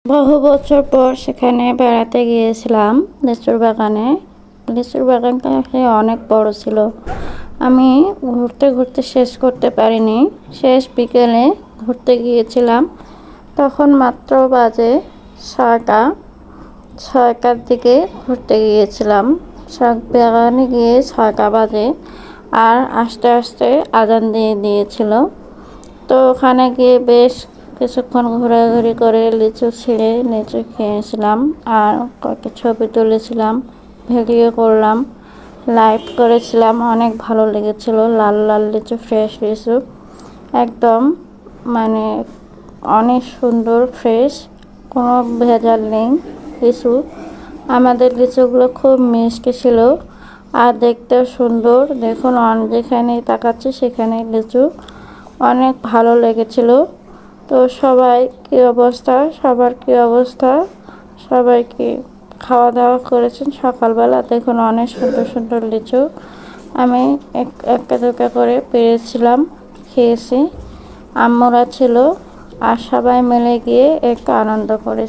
বহু বছর পর সেখানে বেড়াতে গিয়েছিলাম লিচুর বাগানে। লিচুর বাগানটা অনেক বড় ছিল। আমি ঘুরতে ঘুরতে শেষ করতে পারিনি। শেষ বিকেলে ঘুরতে গিয়েছিলাম, তখন মাত্র বাজে 6টা। 6টার দিকে ঘুরতে গিয়েছিলাম। বাগানে গিয়ে 6টা বাজে, আর আস্তে আস্তে আজান দিয়ে দিয়েছিল। তো ওখানে গিয়ে বেশ কিছুক্ষণ ঘোরাঘুরি করে লিচু ছিঁড়ে লিচু খেয়েছিলাম, আর কয়েকটা ছবি তুলেছিলাম, ভিডিও করলাম, লাইভ করেছিলাম। অনেক ভালো লেগেছিল। লাল লাল লিচু, ফ্রেশ লিচু, একদম মানে অনেক সুন্দর, ফ্রেশ, কোনো ভেজাল নেই লিচু। আমাদের লিচুগুলো খুব মিষ্টি ছিল আর দেখতেও সুন্দর। দেখুন, যেখানেই তাকাচ্ছি সেখানেই লিচু। অনেক ভালো লেগেছিল। তো সবাই কী অবস্থা, সবার কী অবস্থা, সবাই কি খাওয়া দাওয়া করেছেন সকালবেলা? দেখুন, অনেক সুন্দর সুন্দর লিচু আমি একটা দুটা করে পেরেছিলাম, খেয়েছি। আম্মুরা ছিল, আর সবাই মিলে গিয়ে একটু আনন্দ করেছি।